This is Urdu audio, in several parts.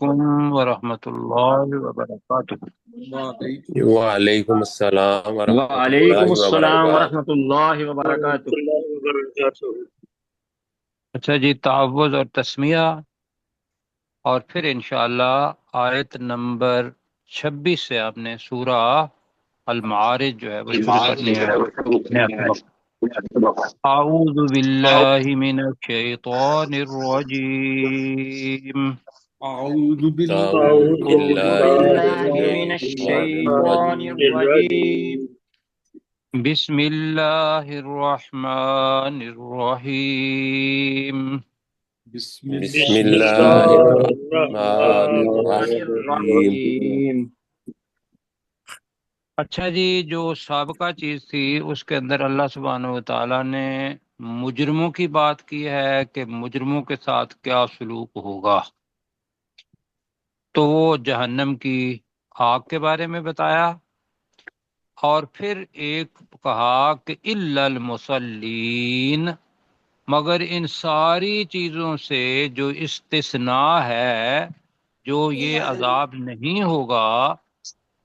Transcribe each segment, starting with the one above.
علیکم ورحمۃ اللہ وبرکاتہ۔ وعلیکم السلام ورحمۃ وعلیکم اللہ السلام وبرکاتہ۔ ورحمۃ اللہ وبرکاتہ۔ اچھا جی، تعوذ اور تسمیہ، اور پھر انشاءاللہ آیت نمبر 26 سے آپ نے سورہ المعارج جو ہے وہ شروع کرنی ہے نیا سبق۔ اعوذ باللہ من الشیطان الرجیم، اعوذ اعوذ باللہ من باللہ من الشیطان الشیطان الرجیم۔ الرجیم۔ بسم اللہ الرحمن الرحیم۔ بسم بسم اللہ اللہ الرحمن الرحمن الرحیم۔ الرحیم۔ اچھا جی، جو سابقہ چیز تھی اس کے اندر اللہ سبحانہ و تعالیٰ نے مجرموں کی بات کی ہے کہ مجرموں کے ساتھ کیا سلوک ہوگا، تو وہ جہنم کی آگ کے بارے میں بتایا، اور پھر ایک کہا کہ الا المصلین، مگر ان ساری چیزوں سے جو استثناء ہے، جو یہ عذاب نہیں ہوگا،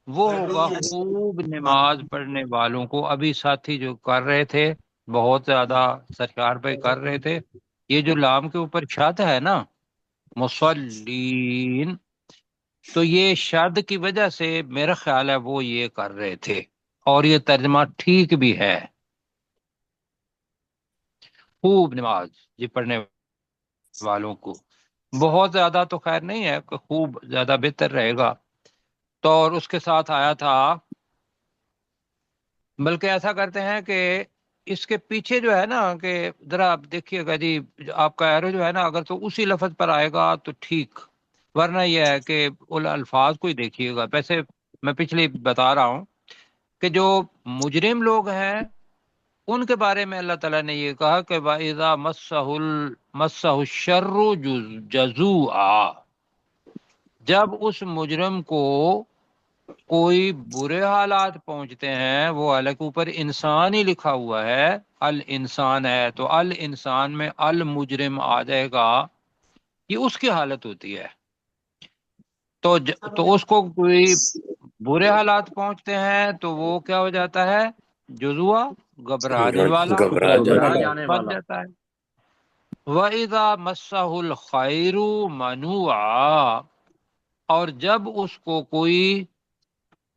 وہ ہوگا خوب نماز پڑھنے والوں کو۔ ابھی ساتھی جو کر رہے تھے بہت زیادہ سرکار پہ کر رہے تھے، یہ جو لام کے اوپر شد ہے نا، مصلین، تو یہ شد کی وجہ سے میرا خیال ہے وہ یہ کر رہے تھے، اور یہ ترجمہ ٹھیک بھی ہے، خوب نماز یہ پڑھنے والوں کو۔ بہت زیادہ تو خیر نہیں ہے کہ خوب زیادہ بہتر رہے گا۔ تو اور اس کے ساتھ آیا تھا، بلکہ ایسا کرتے ہیں کہ اس کے پیچھے جو ہے نا کہ ذرا آپ دیکھیے گا جی، آپ کا ایرو جو ہے نا اگر تو اسی لفظ پر آئے گا تو ٹھیک، ورنہ یہ ہے کہ ان الفاظ کو ہی دیکھیے گا۔ ویسے میں پچھلے بتا رہا ہوں کہ جو مجرم لوگ ہیں ان کے بارے میں اللہ تعالیٰ نے یہ کہا کہ وَإِذَا مَسَّهُ الشَّرُّ جَزُوعًا، جب اس مجرم کو کوئی برے حالات پہنچتے ہیں، وہ حالانکہ اوپر انسان ہی لکھا ہوا ہے، الانسان ہے تو الانسان میں المجرم آ جائے گا، یہ اس کی حالت ہوتی ہے۔ تو اس کو کوئی برے حالات پہنچتے ہیں تو وہ کیا ہو جاتا ہے؟ جزوا، گھبرانے والا گھبرا گھبرا جاتا ہے۔ جانے بن والا۔ جاتا ہے۔ وَإِذَا مَسَّهُ الْخَيْرُ مَنُوعًا، اور جب اس کو کوئی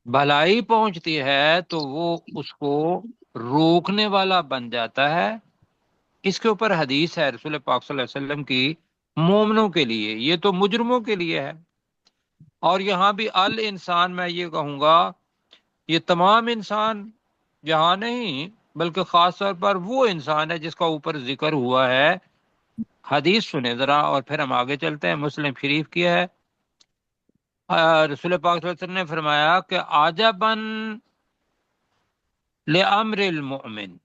بھلائی پہنچتی ہے تو وہ اس کو روکنے والا بن جاتا ہے۔ اس کے اوپر حدیث ہے رسول پاک صلی اللہ علیہ وسلم کی مومنوں کے لیے، یہ تو مجرموں کے لیے ہے۔ اور یہاں بھی الانسان میں یہ کہوں گا، یہ تمام انسان یہاں نہیں بلکہ خاص طور پر وہ انسان ہے جس کا اوپر ذکر ہوا ہے۔ حدیث سنیں ذرا اور پھر ہم آگے چلتے ہیں۔ مسلم شریف کی ہے، رسول پاک صلی اللہ علیہ وسلم نے فرمایا کہ عجباً لامر المؤمن،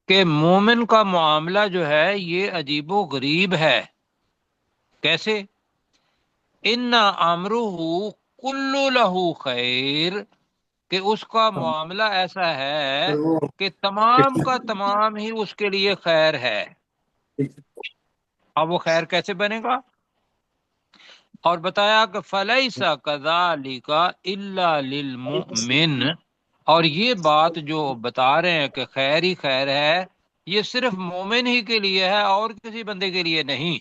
کہ مومن کا معاملہ جو ہے یہ عجیب و غریب ہے۔ کیسے؟ ان امرہ کل لہ خیر، کہ اس کا معاملہ ایسا ہے کہ تمام کا تمام ہی اس کے لیے خیر ہے۔ اب وہ خیر کیسے بنے گا؟ اور بتایا کہ فَلَيْسَ كَذَلِكَ إِلَّا لِلْمُؤْمِنِ، اور یہ بات جو بتا رہے ہیں کہ خیر ہی خیر ہے، یہ صرف مومن ہی کے لیے ہے اور کسی بندے کے لیے نہیں۔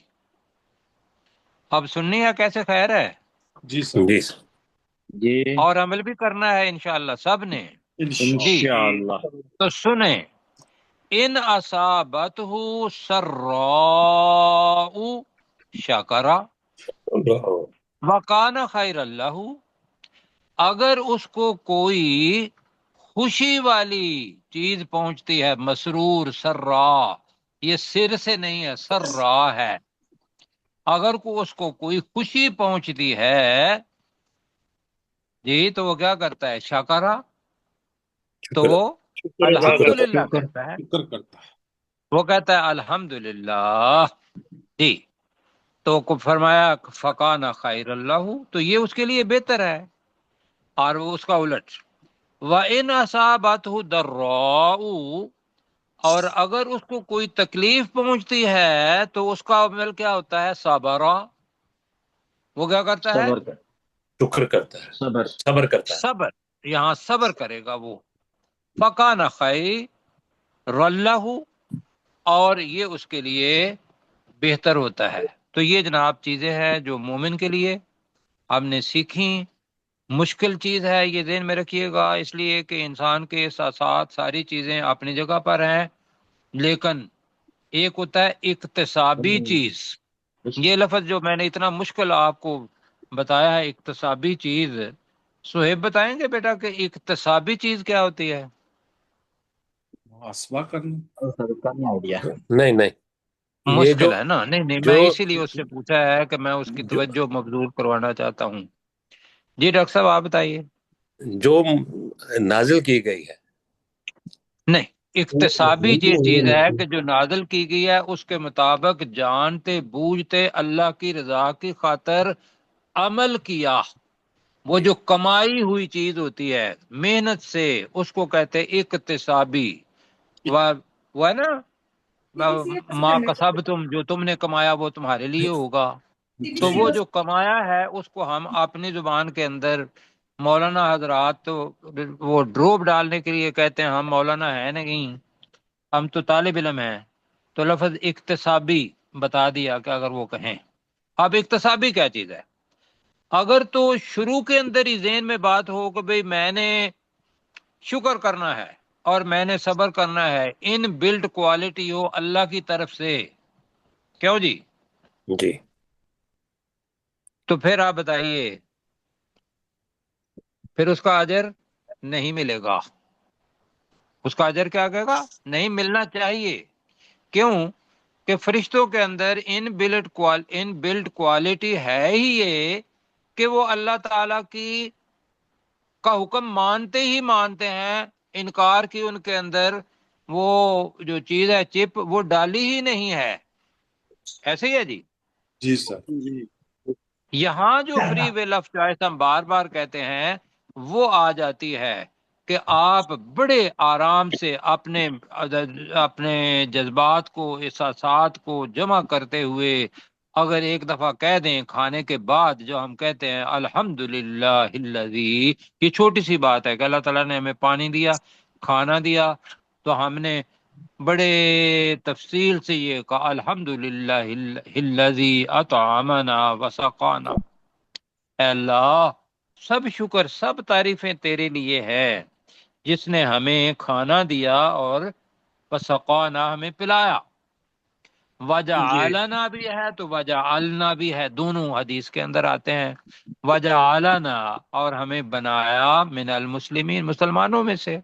اب سننی ہے کیسے خیر ہے، جی سر۔ جی جی اور عمل بھی کرنا ہے انشاءاللہ سب نے۔ جی انشاءاللہ۔ تو سنیں، ان اصابتہ سراء شکر وکان خیر اللہ، اگر اس کو کوئی خوشی والی چیز پہنچتی ہے، مسرور، سرا، یہ سر سے نہیں ہے، سرا ہے، اگر اس کو کوئی خوشی پہنچتی ہے جی تو وہ کیا کرتا ہے؟ شکرا، تو وہ الحمدللہ کرتا ہے، شکر کرتا ہے۔ وہ کہتا ہے الحمدللہ جی۔ تو کو فرمایا فقان خیر اللہ، تو یہ اس کے لیے بہتر ہے۔ اور وہ اس کا الٹ، وَإِنْ أَصَابَتْهُ ضَرَّاءُ، اور اگر اس کو کوئی تکلیف پہنچتی ہے تو اس کا عمل کیا ہوتا ہے؟ صبر، وہ کیا کرتا ہے؟ صبر کر شکر کرتا ہے، صبر صبر کرتا ہے۔ صبر، یہاں صبر کرے گا وہ، فکان خیر اللہ، اور یہ اس کے لیے بہتر ہوتا ہے۔ تو یہ جناب چیزیں ہیں جو مومن کے لیے ہم نے سیکھی۔ مشکل چیز ہے، یہ ذہن میں رکھیے گا، اس لیے کہ انسان کے ساتھ ساتھ ساری چیزیں اپنی جگہ پر ہیں، لیکن ایک ہوتا ہے اکتسابی چیز۔ یہ لفظ جو میں نے اتنا مشکل آپ کو بتایا ہے، اکتسابی چیز، صہیب بتائیں گے بیٹا کہ اکتسابی چیز کیا ہوتی ہے؟ محاسبہ کرنا۔ نہیں نہیں، یہ جو مشکل ہے نا؟ نہیں نہیں، جو میں اسی لیے اس سے پوچھا ہے کہ میں اس کی جو توجہ مبذول کروانا چاہتا ہوں۔ جی ڈاکٹر صاحب آپ بتائیے۔ جو نازل کی گئی ہے، نہیں، اکتسابی یہ چیز ہے کہ جو نازل کی گئی ہے اس کے مطابق جانتے بوجھتے اللہ کی رضا کی خاطر عمل کیا، وہ جو کمائی ہوئی چیز ہوتی ہے محنت سے، اس کو کہتے ہیں اکتسابی۔ وہ ہے نا، ماں کسب تم، جو تم نے کمایا وہ تمہارے لیے ہوگا۔ تو وہ جو کمایا ہے اس کو ہم اپنی زبان کے اندر، مولانا حضرات تو وہ ڈروپ ڈالنے کے لیے کہتے ہیں ہم مولانا ہے نہیں، ہم تو طالب علم ہیں، تو لفظ اکتسابی بتا دیا کہ اگر وہ کہیں۔ اب اکتسابی کیا چیز ہے؟ اگر تو شروع کے اندر ہی ذہن میں بات ہو کہ بھئی میں نے شکر کرنا ہے اور میں نے صبر کرنا ہے، ان بلڈ کوالٹی ہو اللہ کی طرف سے، کیوں جی؟ جی تو پھر آپ بتائیے، پھر اس کا اجر نہیں ملے گا۔ اس کا اجر کیا کہے گا؟ نہیں ملنا چاہیے۔ کیوں؟ کہ فرشتوں کے اندر ان بلڈ کوالٹی ہے ہی یہ کہ وہ اللہ تعالی کی کا حکم مانتے ہی مانتے ہیں، انکار کی ان کے اندر وہ جو چیز ہے چپ وہ ڈالی ہی نہیں ہے، ایسے ہی ہے جی۔ جی سر۔ یہاں جو فری ویل آف چوائس ہم بار بار کہتے ہیں وہ آ جاتی ہے کہ آپ بڑے آرام سے اپنے جذبات کو، احساسات کو جمع کرتے ہوئے اگر ایک دفعہ کہہ دیں کھانے کے بعد، جو ہم کہتے ہیں الحمدللہ الذی، یہ چھوٹی سی بات ہے کہ اللہ تعالیٰ نے ہمیں پانی دیا، کھانا دیا، تو ہم نے بڑے تفصیل سے یہ کہا الحمدللہ الذی اطعمنا وسقانا، اے اللہ سب شکر سب تعریفیں تیرے لیے ہے جس نے ہمیں کھانا دیا اور وسقانا ہمیں پلایا۔ وجعلنا بھی ہے تو وجعلنا بھی ہے، دونوں حدیث کے اندر آتے ہیں۔ وجعلنا، اور ہمیں بنایا من المسلمین، مسلمانوں میں سے۔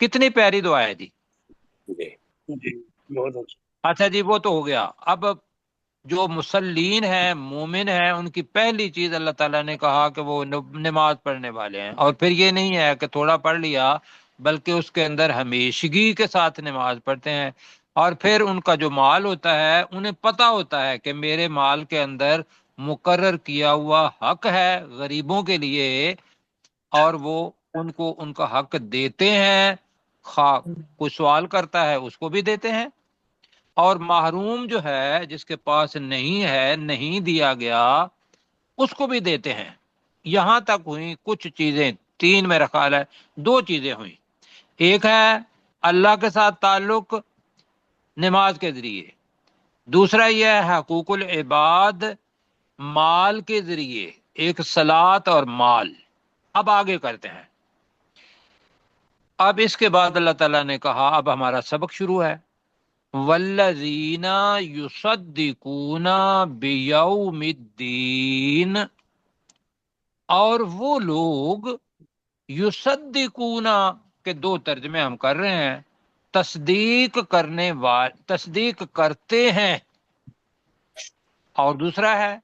کتنی پیاری دعا ہے جی۔ جی اچھا جی، وہ تو ہو گیا۔ اب جو مسلین ہیں، مومن ہیں، ان کی پہلی چیز اللہ تعالیٰ نے کہا کہ وہ نماز پڑھنے والے ہیں، اور پھر یہ نہیں ہے کہ تھوڑا پڑھ لیا بلکہ اس کے اندر ہمیشگی کے ساتھ نماز پڑھتے ہیں۔ اور پھر ان کا جو مال ہوتا ہے انہیں پتہ ہوتا ہے کہ میرے مال کے اندر مقرر کیا ہوا حق ہے غریبوں کے لیے، اور وہ ان کو ان کا حق دیتے ہیں، خواہ کوئی سوال کرتا ہے اس کو بھی دیتے ہیں، اور محروم جو ہے جس کے پاس نہیں ہے، نہیں دیا گیا، اس کو بھی دیتے ہیں۔ یہاں تک ہوئی کچھ چیزیں، تین میرا خیال ہے، دو چیزیں ہوئیں۔ ایک ہے اللہ کے ساتھ تعلق نماز کے ذریعے، دوسرا یہ ہے حقوق العباد مال کے ذریعے، ایک صلات اور مال۔ اب آگے کرتے ہیں۔ اب اس کے بعد اللہ تعالیٰ نے کہا، اب ہمارا سبق شروع ہے، والذین یصدقون بیوم الدین، اور وہ لوگ یصدقون کے دو ترجمے ہم کر رہے ہیں، تصدیق تصدیق کرتے ہیں، اور دوسرا ہے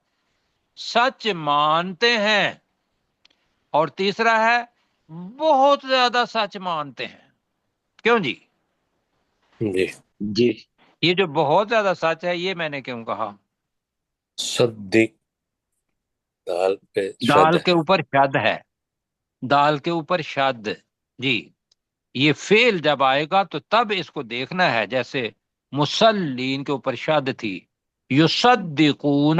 سچ مانتے ہیں، اور تیسرا ہے بہت زیادہ سچ مانتے ہیں۔ کیوں جی؟ جی جی یہ جو بہت زیادہ سچ ہے یہ میں نے کیوں کہا؟ صدق، دال پہ شد دال کے ہے۔ اوپر شد ہے، دال کے اوپر شد، جی۔ یہ فعل جب آئے گا تو تب اس کو دیکھنا ہے، جیسے مسلین کے اوپر شد تھی، یصدقون،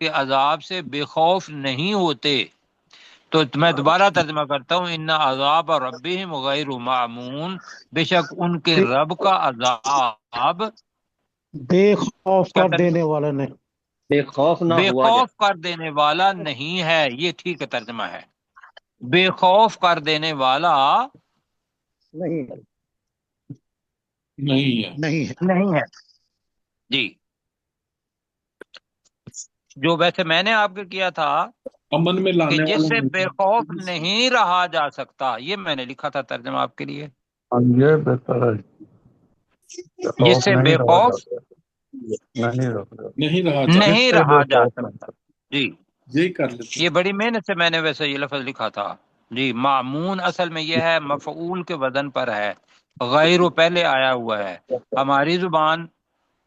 کے عذاب سے بے خوف نہیں ہوتے. تو میں دوبارہ ترجمہ کرتا ہوں، ان عذاب ربہم غیر معمون، بے شک ان کے رب کا عذاب بے خوف کر دینے والا نہیں. بے خوف نہ بے ہوا خوف کر دینے والا نہیں ہے. یہ ٹھیک ہے ترجمہ ہے، بے خوف کر دینے والا نہیں نہیں ہے. نہیں ہے. نہیں ہے. جی، جو ویسے میں نے آپ کو کیا تھا امن میں کہ لانے جس والا سے نہیں بے خوف نہیں رہا جا سکتا، یہ میں نے لکھا تھا ترجمہ آپ کے لیے، یہ بہتر ہے. جس خوف سے نہیں بے رہا خوف جاتا، نہیں رہا نہیں رہا جاتا. نہیں بے رہا جا خوف سکتا. نہیں. جی، یہی کر لیتے یہ بڑی محنت سے میں نے ویسے یہ لفظ لکھا تھا. جی، معمون اصل میں یہ ہے، مفعول کے وزن پر ہے، غیر و پہلے آیا ہوا ہے. ہماری زبان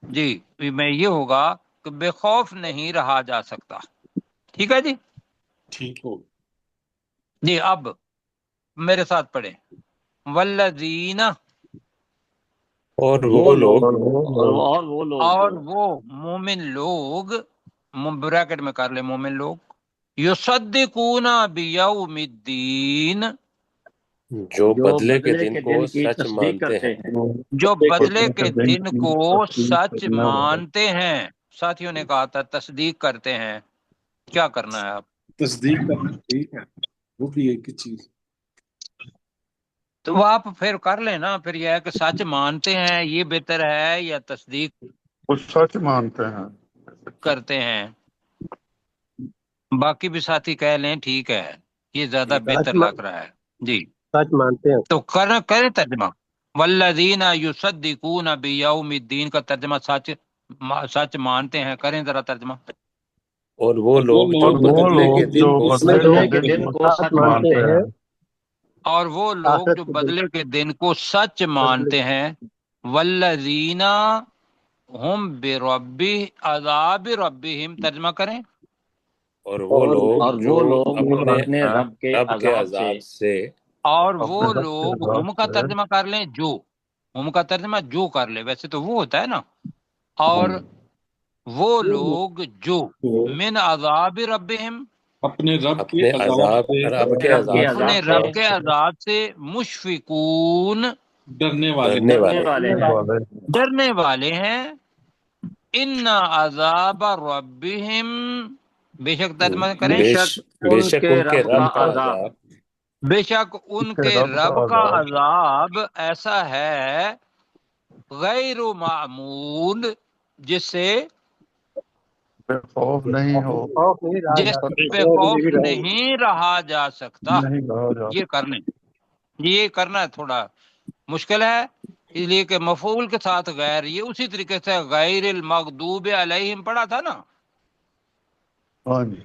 جی میں یہ ہوگا کہ بے خوف نہیں رہا جا سکتا. ٹھیک ہے جی. ٹھیک ہو. جی اب میرے ساتھ پڑھیں، والذین، اور وہ وہ لوگ لوگ اور اور وہ لوگ اور جو وہ مومن لوگ، بریکٹ میں کر لیں مومن لوگ، یصدقون بیوم الدین، جو جو بدلے کے بدلے دن کے کو دن کی سچ تصدیق مانتے کرتے ہیں. ہیں. جو بدلے بدلے کے دن دن کی کو تصدیق سچ کرنے والا. مانتے ہیں. ساتھیوں نے کہا تھا تصدیق کرتے ہیں، کیا کرنا ہے آپ؟ تصدیق کرنا ٹھیک ہے، وہ بھی ایک ہی چیز. تو وہ آپ پھر کر لیں نا، پھر یہ ہے کہ سچ مانتے ہیں یہ بہتر ہے یا تصدیق وہ سچ مانتے ہیں. کرتے ہیں؟ باقی بھی ساتھی کہہ لیں ٹھیک ہے، یہ زیادہ بہتر لگ رہا ہے. جی سچ مانتے ہیں. تو کریں ترجمہ، والذین یصدقون بیوم الدین کا ترجمہ سچ مانتے ہیں. کریں ذرا ترجمہ. اور وہ لوگ جو اور وہ بدلے کے لوگ دن جو کو بدلے سچ کے بدلے کے دن دن کو کو سچ سچ مانتے مانتے ہیں. ہیں. اور وہ لوگ آخرت جو کے دن بدلے کے دن کو سچ مانتے ہیں، والذین ہم بربی عذاب ربہم، ترجمہ کریں. اور وہ لوگ اور جو وہ لوگ جو اپنے اپنے رب کے رب کے عذاب سے عذاب سے اور وہ اپنے رب کے لوگ، عذاب ہم کا سے. ترجمہ کر لیں جو، ہم کا ترجمہ جو کر لیں، ویسے تو وہ ہوتا ہے نا. اور وہ لوگ جو تو من عذاب ربہم، اپنے رب کے اپنے عذاب عذاب سے رب اپنے کے رب کے عذاب سے اپنے عذاب سے رب کے عذاب سے مشفقون، ڈرنے والے. ڈرنے ڈرنے والے والے ڈرنے ہیں. والے. ڈرنے والے ہیں. ان عذاب ربہم، بے شک ترجمہ کریں، بے شک بے ان شک کے ان کے رب کا رب کا عذاب عذاب بے شک ان کے کے رب کا رب کا عذاب عذاب ایسا ہے، غیر معمول، جس سے بے خوف نہیں ہو خوف نہیں رہا جس جا سکتا، پہ خوف نہیں رہا جا سکتا. نہیں رہا جا یہ کر لیں، یہ کرنا تھوڑا مشکل ہے، اس لیے کہ مفعول کے ساتھ غیر، یہ اسی طریقے سے غیر المغضوب علیہم پڑھا تھا نا، سکتا. ہاں جی.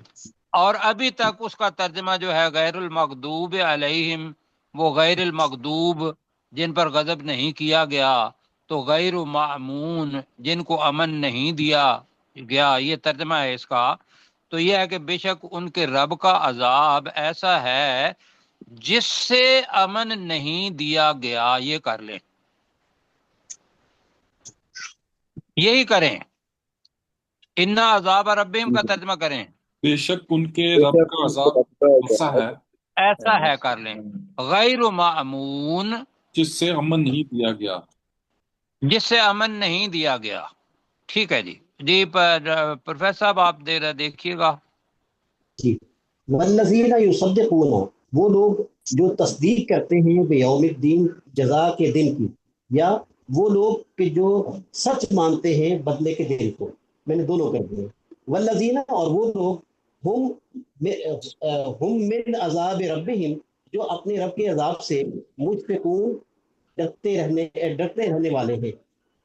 اور ابھی تک اس کا ترجمہ جو ہے غیر المغضوب علیہم، وہ غیر المغضوب جن پر غضب نہیں کیا گیا، تو غیر معمون جن کو امن نہیں دیا گیا، یہ ترجمہ ہے اس کا. تو یہ ہے کہ بے شک ان کے رب کا عذاب ایسا ہے جس سے امن نہیں دیا گیا. یہ کر لیں، یہی کریں. ان عذاب ربہم کا ترجمہ کریں، بے شک ان کے رب کا عذاب ایسا ہے ایسا ہے کر لیں، غیر معمون جس سے امن نہیں دیا گیا. جس سے امن نہیں دیا گیا. ٹھیک ہے جی. جی پروفیسر صاحب آپ دیکھیے گا. جی. والذین یصدقون، وہ لوگ جو تصدیق کرتے ہیں بیوم الدین، جزا کے دن کی، یا وہ لوگ کہ جو سچ مانتے ہیں بدلے کے دن کو. میں نے دونوں کر دیے. والذین، اور وہ لوگ، ہم من عذاب ربہم، جو اپنے رب کے عذاب سے مشفقون، ڈرتے رہنے والے ہیں.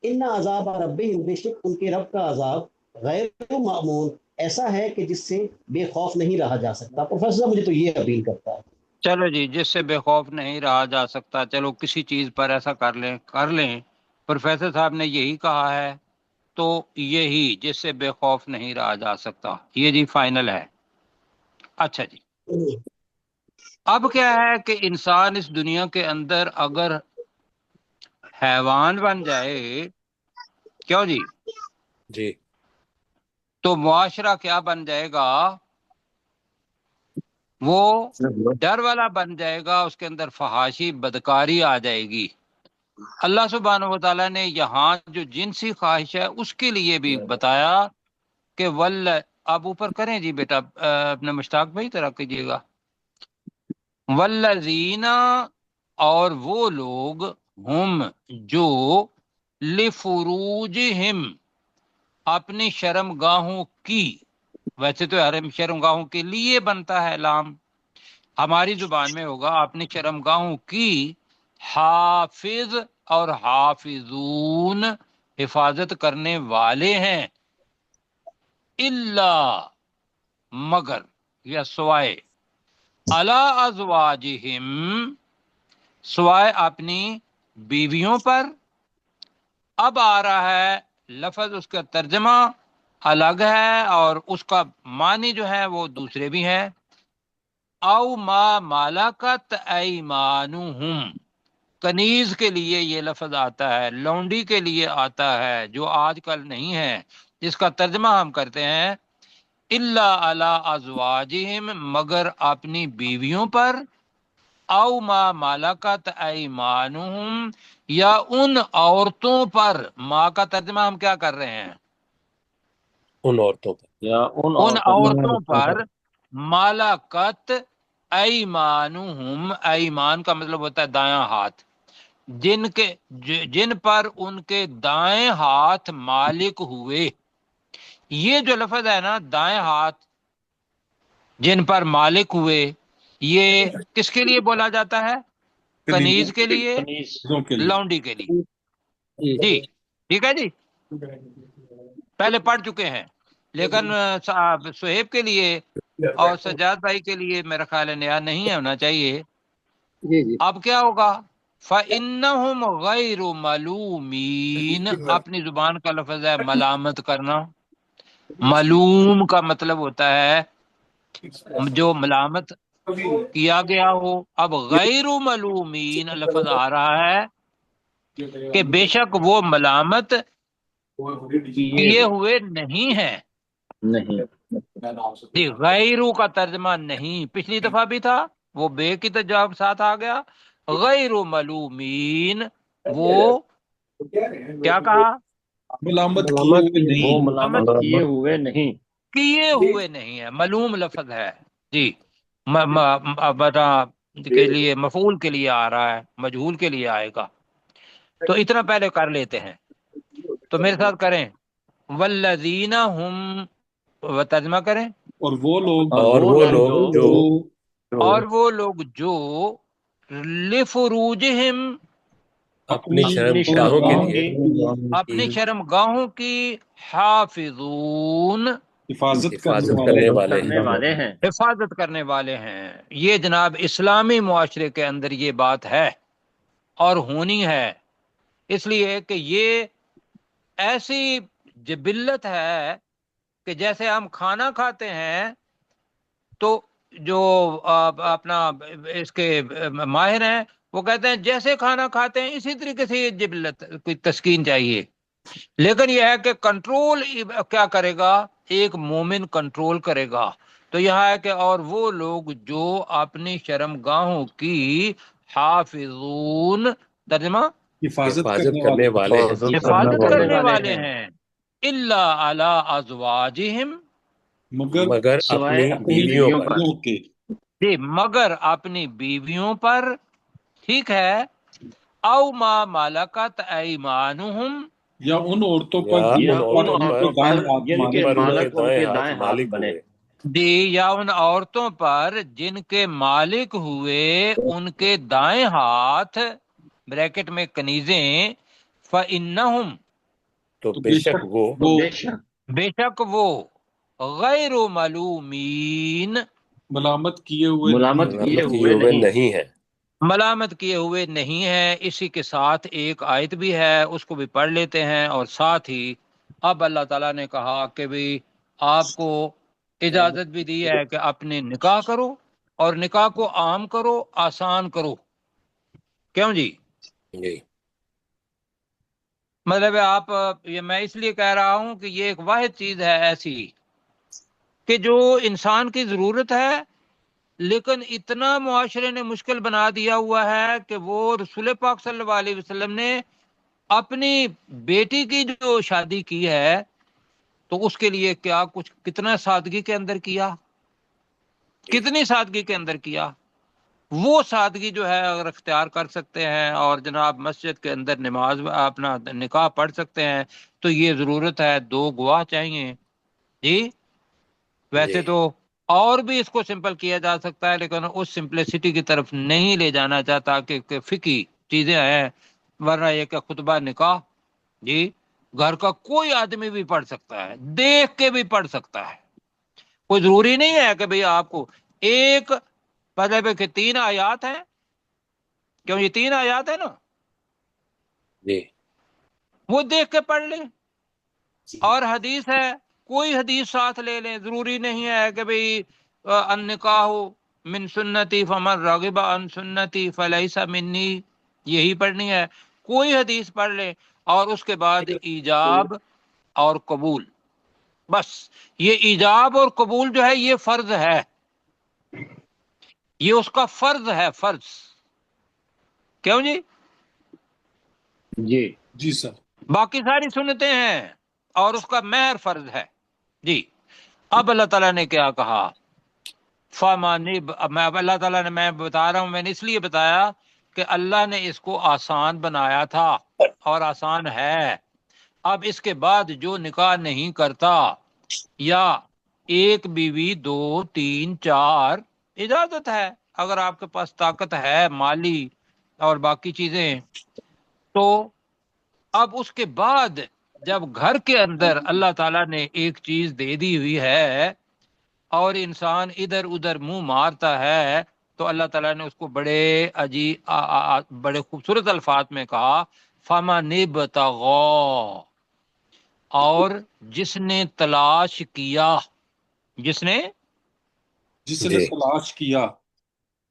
ان عذاب ربہم، بے شک ان کے رب کا عذاب، غیر معمون، ایسا ہے کہ جس سے بے خوف نہیں رہا جا سکتا. پروفیسر صاحب مجھے تو یہ اپیل کرتا ہے. چلو جی، جس سے بے خوف نہیں رہا جا سکتا، چلو کسی چیز پر ایسا کر لیں. پروفیسر صاحب نے یہی کہا ہے، تو یہی جس سے بے خوف نہیں رہا جا سکتا، یہ جی فائنل ہے. اچھا جی، اب کیا ہے کہ انسان اس دنیا کے اندر اگر حیوان بن جائے، کیوں جی، جی تو معاشرہ کیا بن جائے گا؟ وہ ڈر والا بن جائے گا، اس کے اندر فحاشی بدکاری آ جائے گی۔ اللہ سبحانہ و تعالیٰ نے یہاں جو جنسی خواہش ہے اس کے لیے بھی بتایا کہ آپ اوپر کریں جی بیٹا، اپنے مشتاق بھائی طرح کیجیے گا۔ والذین، اور وہ لوگ، ہم جو، لفروجہم، اپنی شرم گاہوں کی، ویسے تو حرم شرم گاہوں کے لیے بنتا ہے لام، ہماری زبان میں ہوگا اپنی شرم گاہوں کی، حافظ اور حافظون، حفاظت کرنے والے ہیں، الا، مگر یا سوائے، علی ازواجہم، سوائے اپنی بیویوں پر۔ اب آ رہا ہے لفظ، اس کا ترجمہ الگ ہے اور اس کا معنی جو ہے وہ دوسرے بھی ہیں۔ او ما ملکت ایمانہم، کنیز کے لیے یہ لفظ آتا ہے، لونڈی کے لیے آتا ہے، جو آج کل نہیں ہے، جس کا ترجمہ ہم کرتے ہیں الا علی ازواجہم، مگر اپنی بیویوں پر، او ما ملکت ایمانہم، یا ان عورتوں پر، ماں کا ترجمہ ہم کیا کر رہے ہیں؟ ان عورتوں پر، یا ان ان عورتوں عورتوں پر، ملکت ایمانہم، ایمان کا مطلب ہوتا ہے دایاں ہاتھ، جن پر ان کے دائیں ہاتھ مالک ہوئے۔ یہ جو لفظ ہے نا، دائیں ہاتھ جن پر مالک ہوئے، یہ کس کے لیے بولا جاتا ہے؟ کنیز کے لیے، کنیز کے لیے لونڈی کے لیے۔ جی ٹھیک ہے جی، پہلے پڑھ چکے ہیں، لیکن سہیب کے لیے اور سجاد بھائی کے لیے میرا خیال ہے نیا نہیں ہونا چاہیے۔ اب کیا ہوگا؟ فَإِنَّهُمْ غَيْرُ مَلُومِينَ، اپنی زبان کا لفظ ہے ملامت کرنا، ملوم کا مطلب ہوتا ہے جو ملامت کیا گیا ہو۔ اب غیر ملومین لفظ آ رہا ہے کہ بے شک وہ ملامت کیے ہوئے نہیں ہیں۔ نہیں، جی، غیرو کا ترجمہ نہیں، پچھلی دفعہ بھی تھا، وہ بے کی تو جواب ساتھ آ گیا، غیر ملومین، وہ کیا کہا؟ ملامت کیے ہوئے وہ نہیں۔ ملامت کیے ہوئے نہیں۔ کیے ہوئے نہیں ہے، ملوم لفظ ہے جی، بتا کے لیے، مفعول کے لیے آ رہا ہے، مجہول کے لیے آئے گا، تو اتنا پہلے کر لیتے ہیں۔ تو میرے ساتھ کریں، والذین ہم، ترجمہ کریں، اور وہ لوگ اور وہ لوگ جو اور وہ لوگ جو، لفروجہم، اپنی شرم شرم گاہوں کے گاہوں لیے کی اپنی شرم گاہوں کی، حافظون، حفاظت حفاظت کرنے کرنے والے ہیں۔ حفاظت کرنے والے ہیں۔ یہ جناب اسلامی معاشرے کے اندر یہ بات ہے اور ہونی ہے، اس لیے کہ یہ ایسی جبلت ہے کہ جیسے ہم کھانا کھاتے ہیں تو جو اپنا اس کے ماہر ہیں وہ کہتے ہیں جیسے کھانا کھاتے ہیں اسی طریقے سے یہ جبلت کوئی تسکین چاہیے، لیکن یہ ہے کہ کنٹرول کیا کرے گا؟ ایک مومن کنٹرول کرے گا۔ تو یہاں ہے کہ اور وہ لوگ جو اپنی شرم گاہوں کی، حافظون، ترجمہ حفاظت حفاظت کرنے والے ہیں، حفاظت کرنے والے ہیں، الا علی ازواجہم، مگر اپنی بیویوں پر، بیویوں کے، جی مگر اپنی بیویوں پر، ٹھیک ہے، او ما ملکت ایمانہم، یا ان عورتوں یا پر ان عورتوں پر دائیں ہاتھ جن کے پر ان کے مالک ان کے دائیں ہاتھ مالک بنے۔ ہوئے۔ دی، یا ان عورتوں پر جن کے مالک ہوئے ان کے دائیں ہاتھ، بریکٹ میں کنیزیں، فَإِنَّهُمْ، تو بے شک وہ بے شک بے شک وہ، غیر ملومین، ملامت کیے ہوئے ملامت نہیں۔ کیے ملامت ہوئے نہیں۔ نہیں ہے۔ ملامت کیے ہوئے نہیں ہے۔ اسی کے ساتھ ایک آیت بھی ہے، اس کو بھی پڑھ لیتے ہیں، اور ساتھ ہی اب اللہ تعالیٰ نے کہا کہ بھی آپ کو اجازت بھی دی ہے کہ اپنے نکاح کرو، اور نکاح کو عام کرو، آسان کرو، کیوں جی؟ جی، مطلب ہے آپ، یہ میں اس لیے کہہ رہا ہوں کہ یہ ایک واحد چیز ہے ایسی کہ جو انسان کی ضرورت ہے لیکن اتنا معاشرے نے مشکل بنا دیا ہوا ہے کہ وہ رسول پاک صلی اللہ علیہ وسلم نے اپنی بیٹی کی جو شادی کی ہے تو اس کے لیے کیا کچھ کتنا سادگی کے اندر کیا، کتنی سادگی کے اندر کیا۔ وہ سادگی جو ہے اگر اختیار کر سکتے ہیں اور جناب مسجد کے اندر نماز اپنا نکاح پڑھ سکتے ہیں تو یہ ضرورت ہے 2 گواہ چاہیے جی۔ ویسے جی تو اور بھی اس کو سمپل کیا جا سکتا ہے لیکن اس سمپلسٹی کی طرف نہیں لے جانا چاہتا کہ فقہی چیزیں ہیں، ورنہ یہ کہ خطبہ نکاح جی گھر کا کوئی آدمی بھی پڑھ سکتا ہے، دیکھ کے بھی پڑھ سکتا ہے، کوئی ضروری نہیں ہے کہ بھئی آپ کو ایک مطلب ہے کہ 3 آیات ہیں، کیوں یہ 3 آیات ہیں نا، جی وہ دیکھ کے پڑھ لیں، اور حدیث ہے کوئی حدیث ساتھ لے لیں، ضروری نہیں ہے کہ بھئی النکاح من سنتی فمن راغب عن سنتی فلیس منی یہی پڑھنی ہے، کوئی حدیث پڑھ لیں اور اس کے بعد ایجاب اور قبول، بس یہ ایجاب اور قبول جو ہے یہ فرض ہے، یہ اس کا فرض ہے، فرض کیوں جی؟ جی جی سر. باقی ساری سنتیں ہیں اور اس کا مہر فرض ہے جی۔ اب اللہ تعالیٰ نے کیا کہا، فَمَنِ اب اللہ تعالیٰ نے، میں بتا رہا ہوں، میں نے اس لیے بتایا کہ اللہ نے اس کو آسان بنایا تھا اور آسان ہے۔ اب اس کے بعد جو نکاح نہیں کرتا یا 1 بیوی 2 3 4 اجازت ہے، اگر آپ کے پاس طاقت ہے مالی اور باقی چیزیں، تو اب اس کے بعد جب گھر کے اندر اللہ تعالیٰ نے ایک چیز دے دی ہوئی ہے اور انسان ادھر ادھر منہ مارتا ہے تو اللہ تعالیٰ نے اس کو بڑے بڑے خوبصورت الفاظ میں کہا فَمَنِ ابْتَغَىٰ، اور جس نے تلاش کیا، جس نے جس نے جی تلاش کیا.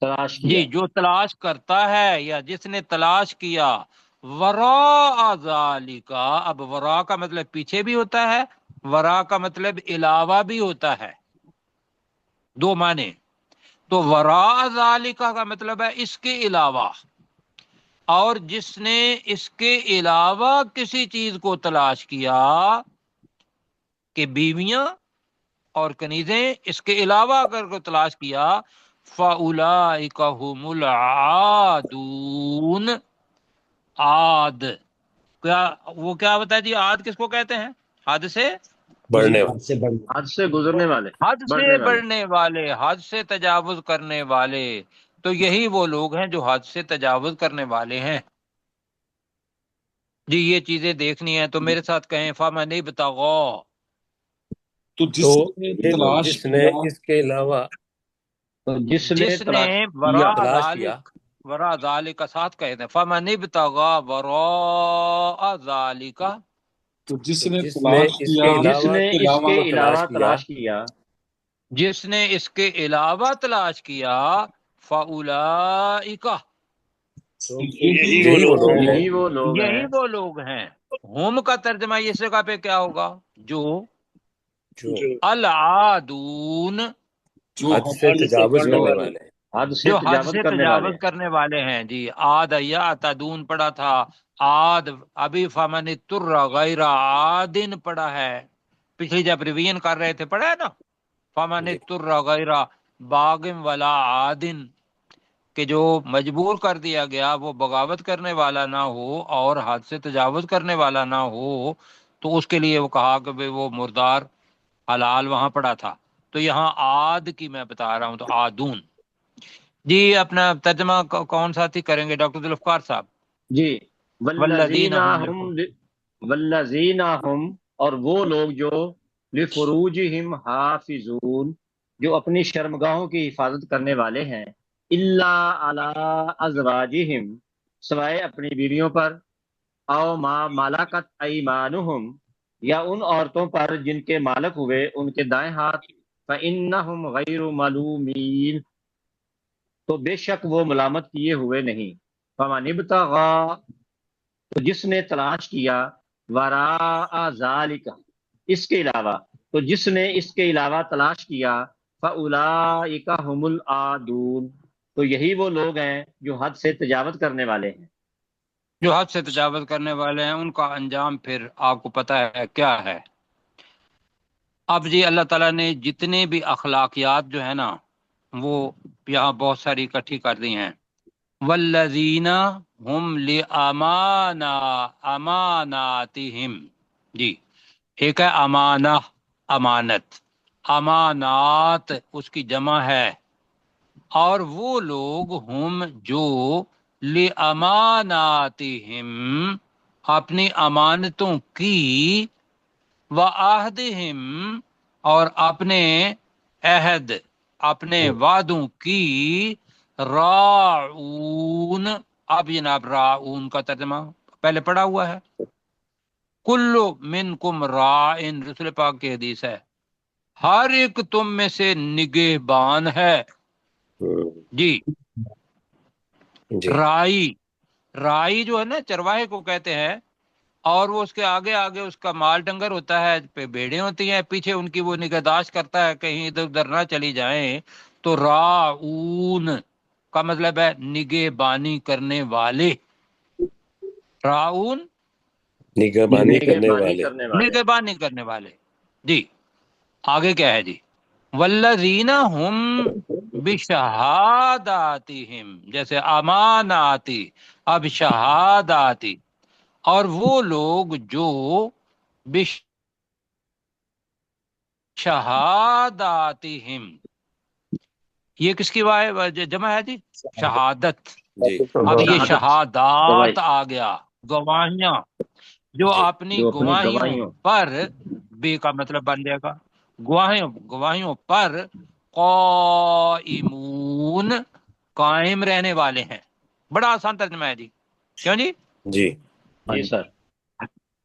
تلاش کیا. جی جو تلاش کرتا ہے یا جس نے تلاش کیا، وراء ذالک، اب وراء کا مطلب پیچھے بھی ہوتا ہے، وراء کا مطلب علاوہ بھی ہوتا ہے، 2 معنی، تو وراء ذالک کا مطلب ہے اس کے علاوہ، اور جس نے اس کے علاوہ کسی چیز کو تلاش کیا کہ بیویاں اور کنیزیں، اس کے علاوہ اگر کو تلاش کیا، فَأُولَٰئِكَ هُمُ الْعَادُونَ، عاد کیا، وہ کیا بتا جی، عاد کس کو کہتے ہیں؟ حد سے، بڑھنے حد سے بڑھ حد سے گزرنے والے، حد سے بڑھنے والے. بڑھنے والے، حد سے تجاوز کرنے والے، تو یہی وہ لوگ ہیں جو حد سے تجاوز کرنے والے ہیں جی۔ یہ چیزیں دیکھنی ہیں تو میرے ساتھ کہیں فَمَنِ ابْتَغَىٰ، تو جس تو نے یہ لو تلاش جس نے کیا، اس کے علاوہ تو جس نے جس تلاش نے کیا، وراء تلاش کیا، ذالک، وراء ذالک کا ساتھ کہتے ہیں فَمَنِ ابْتَغَىٰ وَرَاءَ ذَالِکَ، تو جس تو نے جس نے تلاش اس کیا، کے جس علاوہ نے کسی اس کے کو علاوہ تلاش کیا، تلاش کیا، جس نے اس کے علاوہ تلاش کیا، فَأُولَٰئِکَ، تو یہی یہی وہ لوگ ہیں یہی وہ لوگ یہی ہیں وہ لوگ ہیں۔ ہم کا ترجمہ اس جگہ پہ کیا ہوگا، جو جو العادون، جو حد سے تجاوز جو کرنے والے ہیں۔ حد سے جو حد تجاوز سے کرنے والے تجاوز ہیں. کرنے والے ہیں جی۔ عاد یا تدون پڑا تھا، عاد ابھی فمن اضطر غیر عاد پڑا ہے، پچھلی جب ریویژن کر رہے تھے پڑھا ہے نا، فمن جی اضطر غیر باغ ولا عاد، کہ جو مجبور کر دیا گیا وہ بغاوت کرنے والا نہ ہو اور حد سے تجاوز کرنے والا نہ ہو، تو اس کے لیے وہ کہا کہ بھئی وہ مردار حلال وہاں پڑا تھا، تو یہاں عاد کی میں بتا رہا ہوں، تو عادون جی۔ اپنا ترجمہ کون سا تھی کریں گے ڈاکٹر ذوالفقار صاحب؟ جی. والذین والذین ہم، اور وہ لوگ جو لفروجہم حافظون، جو اپنی شرمگاہوں کی حفاظت کرنے والے ہیں، الا علی ازواجہم، سوائے اپنی بیویوں پر، او ما ملکت ایمانہم، یا ان عورتوں پر جن کے مالک ہوئے ان کے دائیں ہاتھ، فإنہم غیر ملومین، تو بے شک وہ ملامت کیے ہوئے نہیں. فمن ابتغى، تو جس نے تلاش کیا، وراء ذالک، اس کے علاوہ، تو جس نے اس کے علاوہ تلاش کیا فَأُولَٰئِکَ هُمُ الْعَادُونَ، تو یہی وہ لوگ ہیں جو حد سے تجاوز کرنے والے ہیں۔ جو حد سے تجاوز کرنے والے ہیں ان کا انجام پھر آپ کو پتہ ہے کیا ہے۔ اب جی اللہ تعالیٰ نے جتنے بھی اخلاقیات جو ہے نا وہ یہاں بہت ساری اکٹھی کر دی ہیں۔ والذین ہم اماناتہم، جی ایک ہے امانہ، امانت، امانات اس کی جمع ہے، اور وہ لوگ ہم جو لاماناتہم اپنی امانتوں کی، وعہدہم اور اپنے عہد اپنے وعدوں کی، راعون، اب جناب راعون کا ترجمہ پہلے پڑھا ہوا ہے، کل منکم راعن، رسول پاک کی حدیث ہے، ہر ایک تم میں سے نگہبان ہے۔ جی جی رائی، رائی جو ہے نا چرواہے کو کہتے ہیں، اور وہ اس کے آگے آگے اس کا مال ڈنگر ہوتا ہے، بھیڑیں ہوتی ہیں، پیچھے ان کی وہ نگہداشت کرتا ہے کہیں ادھر ادھر نہ چلی جائیں۔ تو راعون کا مطلب ہے نگہبانی کرنے والے، راعون نگہبانی کرنے نگہبانی والے۔ کرنے والے۔ نگہبانی کرنے والے۔ جی آگے کیا ہے جی، والذین ہم بشہاداتہم، جیسے اماناتی اب شہاداتی، اور وہ لوگ جو بشہاداتہم، یہ کس کی جمع ہے جی؟ شہادت۔ جی اب یہ شہادت، شہادات آ گیا، گواہیاں، جو جی اپنی جو اپنی گواہیوں گواہیوں پر، بے کا مطلب بن جائے گا گواہیوں پر، قائمون قائم رہنے والے ہیں۔ بڑا آسان ترجمہ ہے جی، کیوں جی؟ جی جی سر۔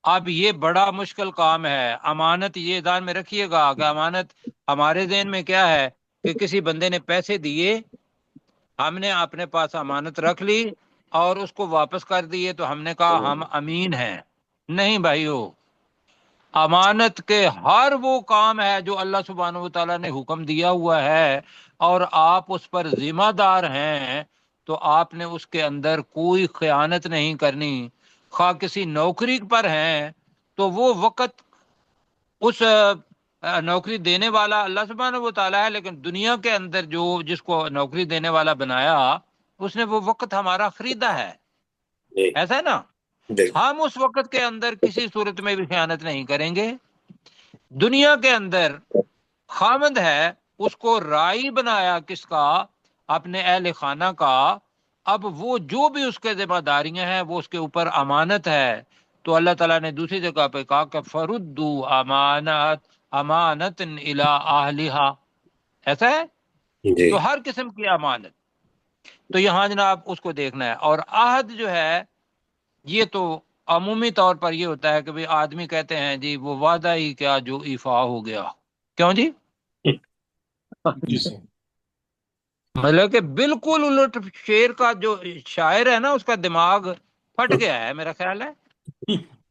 اب یہ بڑا مشکل کام ہے۔ امانت، یہ ذہن میں رکھیے گا کہ امانت ہمارے ذہن میں کیا ہے کہ کسی بندے نے پیسے دیے، ہم نے اپنے پاس امانت رکھ لی اور اس کو واپس کر دیے تو ہم نے کہا ہم امین ہیں۔ نہیں بھائیو، امانت کے ہر وہ کام ہے جو اللہ سبحانہ و تعالیٰ نے حکم دیا ہوا ہے اور آپ اس پر ذمہ دار ہیں، تو آپ نے اس کے اندر کوئی خیانت نہیں کرنی۔ خواہ کسی نوکری پر ہیں تو وہ وقت اس نوکری دینے والا اللہ سبحانہ و تعالیٰ ہے، لیکن دنیا کے اندر جو جس کو نوکری دینے والا بنایا اس نے وہ وقت ہمارا خریدا ہے، جی ایسا ہے نا؟ جی ہم اس وقت کے اندر کسی صورت میں بھی خیانت نہیں کریں گے۔ دنیا کے اندر خامد ہے، اس کو رائی بنایا کس کا؟ اپنے اہل خانہ کا۔ اب وہ جو بھی اس کے ذمہ داریاں ہیں وہ اس کے اوپر امانت ہے، تو اللہ تعالیٰ نے دوسری جگہ پہ کہا کہ فردوا امانت الی اہلہا، ایسا ہے؟ جی تو ہر قسم کی امانت، تو یہاں جناب اس کو دیکھنا ہے۔ اور عہد جو ہے یہ تو عمومی طور پر یہ ہوتا ہے کہ بھی آدمی کہتے ہیں جی وہ وعدہ ہی کیا جو ایفا ہو گیا، کیوں جی؟ جی سر مطلب کہ بالکل الٹ، شعر کا جو شاعر ہے نا اس کا دماغ پھٹ گیا ہے میرا خیال ہے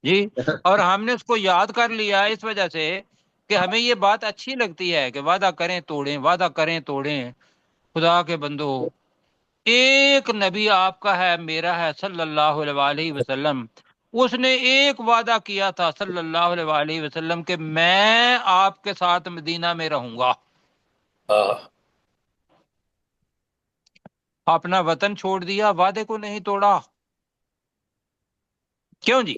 جی، اور ہم نے اس کو یاد کر لیا اس وجہ سے کہ ہمیں یہ بات اچھی لگتی ہے کہ وعدہ کریں توڑیں، وعدہ کریں توڑیں۔ خدا کے بندو، ایک نبی آپ کا ہے، میرا ہے صلی اللہ علیہ وسلم، اس نے ایک وعدہ کیا تھا صلی اللہ علیہ وسلم کہ میں آپ کے ساتھ مدینہ میں رہوں گا۔ اپنا وطن چھوڑ دیا، وعدے کو نہیں توڑا، کیوں جی؟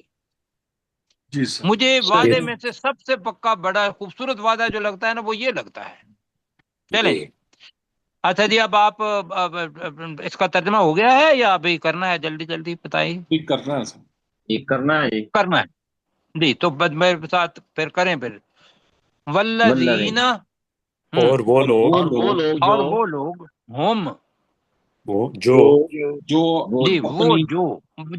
جی سر مجھے وعدے میں سے سب سے پکا بڑا خوبصورت وعدہ جو لگتا ہے نا وہ یہ لگتا ہے۔ چلیں جی، اچھا جی، اب آپ اس کا ترجمہ ہو گیا ہے یا ابھی کرنا ہے؟ جلدی جلدی بتائیے۔ ٹھیک کرنا ہے سر یہ کرنا ہے جی۔ کرنا ہے جی، تو میرے ساتھ پھر کریں پھر، والذین، اور وہ لوگ اور وہ لوگ اور وہ لوگ ہم، وہ جو جو جی وہ اپنی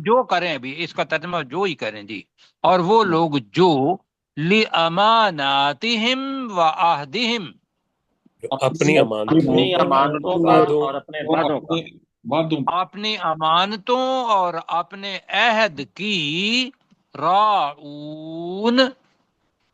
جو کریں، ابھی اس کا ترجمہ جو ہی کریں جی، اور وہ لوگ جو لِأَمَانَاتِهِمْ وَعَهْدِهِمْ، اپنی اپنی امانتوں کا اور اپنے اور وعدوں کا، اپنے وعدوں اپنی امانتوں اور اپنے عہد کی، راعون